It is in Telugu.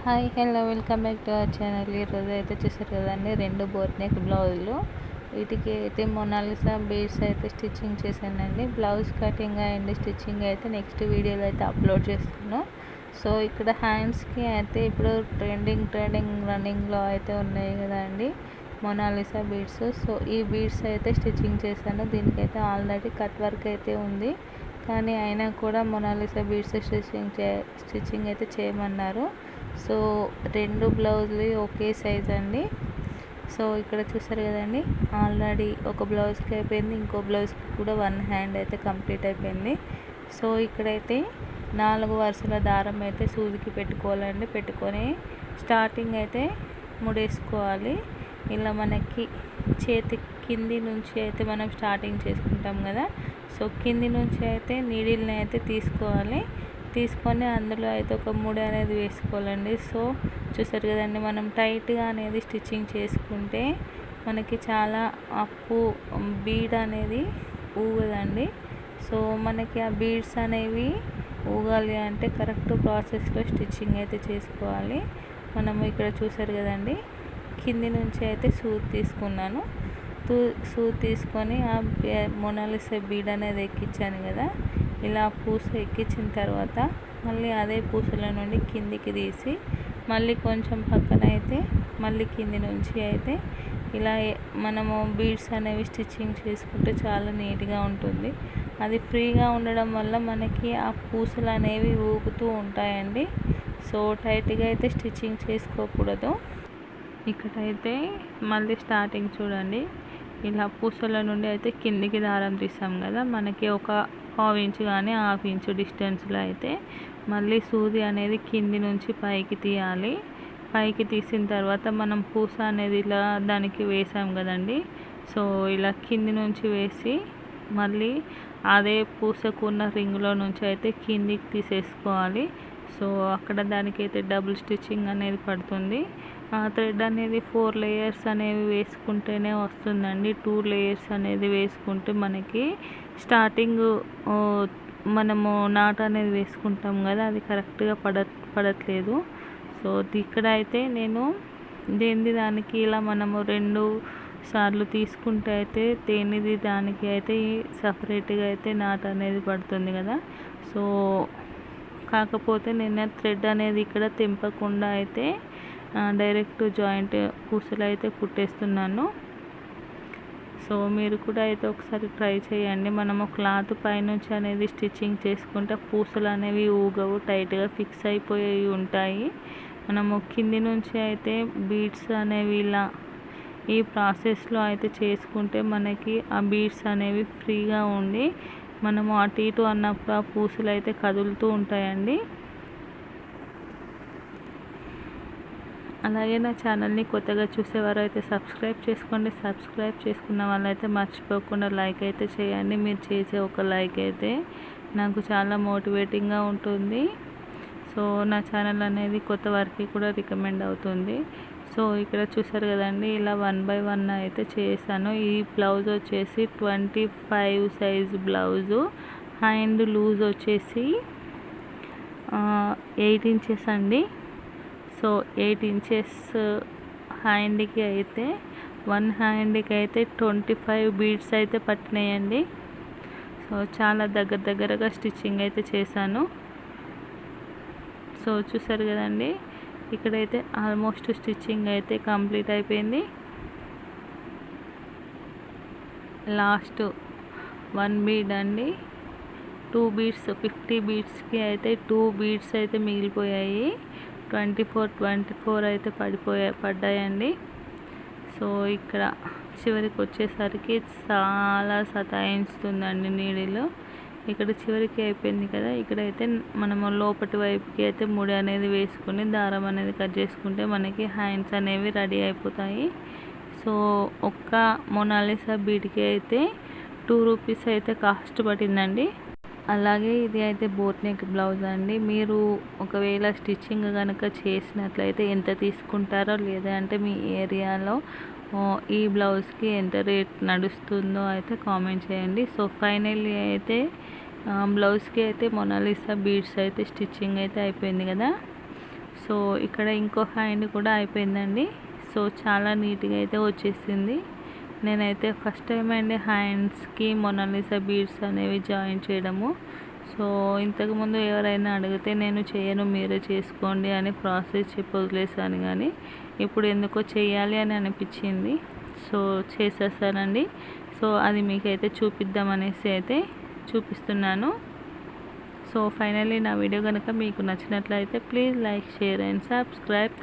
Hi hello welcome back to our channel. ఈరోజు అయితే చూసారు కదండి, 2 బోట్ నెక్ బ్లౌజులు. వీటికి అయితే మొనాలిసా బీడ్స్ అయితే స్టిచ్చింగ్ చేశానండి. బ్లౌజ్ కటింగ్ అండ్ స్టిచ్చింగ్ అయితే నెక్స్ట్ వీడియోలో అయితే అప్లోడ్ చేస్తాను. సో ఇక్కడ హ్యాండ్స్కి అయితే ఇప్పుడు ట్రెండింగ్ రన్నింగ్లో అయితే ఉన్నాయి కదండి మొనాలిసా బీడ్స్. సో ఈ బీడ్స్ అయితే స్టిచ్చింగ్ చేశాను. దీనికైతే ఆల్రెడీ కట్ వర్క్ అయితే ఉంది, కానీ అయినా కూడా మొనాలిసా బీడ్స్ స్టిచ్చింగ్ అయితే చేయమన్నారు. సో 2 బ్లౌజులు ఒకే సైజ్ అండి. సో ఇక్కడ చూసారు కదండి, ఆల్రెడీ ఒక బ్లౌజ్కి అయిపోయింది, ఇంకో బ్లౌజ్కి కూడా 1 హ్యాండ్ అయితే కంప్లీట్ అయిపోయింది. సో ఇక్కడైతే 4 వరుసల దారం అయితే సూదికి పెట్టుకోవాలండి. పెట్టుకొని స్టార్టింగ్ అయితే ముడేసుకోవాలి. ఇలా మనకి చేతి కింది నుంచి అయితే మనం స్టార్టింగ్ చేసుకుంటాం కదా. సో కింది నుంచి అయితే నీడిల్ని అయితే తీసుకోవాలి. తీసుకొని అందులో అయితే ఒక ముడి అనేది వేసుకోవాలండి. సో చూసారు కదండి, మనం టైట్గా అనేది స్టిచ్చింగ్ చేసుకుంటే మనకి చాలా బీడ్ అనేది ఊగదండి. సో మనకి ఆ బీడ్స్ అనేవి ఊగాలి అంటే కరెక్ట్ ప్రాసెస్లో స్టిచ్చింగ్ అయితే చేసుకోవాలి. మనము ఇక్కడ చూసారు కదండి, కింది నుంచి అయితే సూది తీసుకున్నాను. సూది తీసుకొని ఆ మొనాలిసా బీడ్ అనేది ఎక్కించాను కదా. ఇలా పూస ఎక్కించిన తర్వాత మళ్ళీ అదే పూసల నుండి కిందికి తీసి మళ్ళీ కొంచెం పక్కన అయితే మళ్ళీ కింది నుంచి అయితే ఇలా మనము బీడ్స్ అనేవి స్టిచ్చింగ్ చేసుకుంటే చాలా నీట్గా ఉంటుంది. అది ఫ్రీగా ఉండడం వల్ల మనకి ఆ పూసలు అనేవి ఊగుతూ ఉంటాయండి. సో టైట్గా అయితే స్టిచ్చింగ్ చేసుకోకూడదు. ఇక్కడైతే మళ్ళీ స్టార్టింగ్ చూడండి, ఇలా పూసల నుండి అయితే కిందికి దారం తీసాం కదా. మనకి ఒక 1/2 ఇంచు కానీ 1/2 ఇంచు డిస్టెన్స్లో అయితే మళ్ళీ సూది అనేది కింది నుంచి పైకి తీయాలి. పైకి తీసిన తర్వాత మనం పూస అనేది ఇలా దానికి వేసాం కదండి. సో ఇలా కింది నుంచి వేసి మళ్ళీ అదే పూసకున్న రింగ్లో నుంచి అయితే కిందికి తీసేసుకోవాలి. సో అక్కడ దానికైతే డబుల్ స్టిచ్చింగ్ అనేది పడుతుంది. ఆ థ్రెడ్ అనేది 4 లేయర్స్ అనేవి వేసుకుంటేనే వస్తుందండి. 2 లేయర్స్ అనేది వేసుకుంటే మనకి స్టార్టింగ్ మనము నాట్ అనేది వేసుకుంటాం కదా, అది కరెక్ట్గా పడట్లేదు. సో ఇక్కడ అయితే నేను దానికి ఇలా మనము 2 సార్లు తీసుకుంటే అయితే దేనిది దానికి అయితే సపరేట్గా అయితే నాట్ అనేది పడుతుంది కదా. సో కాకపోతే నేను థ్రెడ్ అనేది ఇక్కడ తెంపకుండా అయితే డైరెక్ట్ జాయింట్ పూసలు అయితే కుట్టేస్తున్నాను. సో మీరు కూడా అయితే ఒకసారి ట్రై చేయండి. మనము క్లాత్ పైనుంచి అనేది స్టిచ్చింగ్ చేసుకుంటే పూసలు అనేవి ఊగవు, టైట్గా ఫిక్స్ అయిపోయి ఉంటాయి. మనము కింది నుంచి అయితే బీడ్స్ అనేవి ఇలా ఈ ప్రాసెస్లో అయితే చేసుకుంటే మనకి ఆ బీడ్స్ అనేవి ఫ్రీగా ఉండి మనము అటు ఇటు అన్నప్పుడు ఆ పూసలు అయితే కదులుతూ ఉంటాయండి. అలాగే నా ఛానల్ని కొత్తగా చూసేవారు అయితే సబ్స్క్రైబ్ చేసుకోండి. సబ్స్క్రైబ్ చేసుకున్న వాళ్ళైతే మర్చిపోకుండా లైక్ అయితే చేయండి. మీరు చేసే ఒక లైక్ అయితే నాకు చాలా మోటివేటింగ్గా ఉంటుంది. సో నా ఛానల్ అనేది కొత్త వారికి కూడా రికమెండ్ అవుతుంది. సో ఇక్కడ చూసారు కదండి, ఇలా 1 by 1 అయితే చేశాను. ఈ బ్లౌజ్ వచ్చేసి 25 సైజ్ బ్లౌజు. హ్యాండ్ లూజ్ వచ్చేసి 8 ఇంచెస్ అండి. సో 8 ఇంచెస్ హ్యాండ్కి అయితే 1 హ్యాండ్కి అయితే 25 బీడ్స్ అయితే పట్టినాయండి. సో చాలా దగ్గరగా స్టిచ్చింగ్ అయితే చేశాను. సో చూసారు కదండి, ఇక్కడైతే ఆల్మోస్ట్ స్టిచ్చింగ్ అయితే కంప్లీట్ అయిపోయింది. లాస్ట్ 1 బీడ్ అండి, 2 బీడ్స్ 50 బీడ్స్కి అయితే 2 బీడ్స్ అయితే మిగిలిపోయాయి. 24 అయితే పడ్డాయండి. సో ఇక్కడ చివరికి వచ్చేసరికి చాలా సతాయిస్తుందండి నీడిలో. ఇక్కడ చివరికి అయిపోయింది కదా. ఇక్కడైతే మనము లోపటి వైపుకి అయితే ముడి అనేది వేసుకొని దారం అనేది కట్ చేసుకుంటే మనకి హ్యాండ్స్ అనేవి రెడీ అయిపోతాయి. సో ఒక్క మొనాలిసా బీడ్కి అయితే 2 రూపీస్ అయితే కాస్ట్ పడిందండి. అలాగే ఇది అయితే బోట్ నెక్ బ్లౌజ్ అండి. మీరు ఒకవేళ స్టిచ్చింగ్ కనుక చేసినట్లయితే ఎంత తీసుకుంటారో, లేదంటే మీ ఏరియాలో ఈ బ్లౌజ్కి ఎంత రేట్ నడుస్తుందో అయితే కామెంట్ చేయండి. సో ఫైనల్లీ అయితే బ్లౌజ్కి అయితే మొనాలిసా బీడ్స్ అయితే స్టిచ్చింగ్ అయితే అయిపోయింది కదా. సో ఇక్కడ ఇంకో హ్యాండ్ కూడా అయిపోయిందండి. సో చాలా నీట్గా అయితే వచ్చేసింది. నేనైతే ఫస్ట్ టైం అండి హ్యాండ్స్కి మొనాలిసా బీడ్స్ అనేవి జాయిన్ చేయడము. సో ఇంతకుముందు ఎవరైనా అడిగితే నేను చేయను, మీరే చేసుకోండి అని ప్రాసెస్ చెప్పి వదిలేసాను, కానీ ఇప్పుడు ఎందుకో చేయాలి అని అనిపించింది. సో చేసేసానండి. సో అది మీకైతే చూపిద్దామనేసి అయితే చూపిస్తున్నాను. సో ఫైనల్లీ నా వీడియో కనుక మీకు నచ్చినట్లయితే please like, share and subscribe.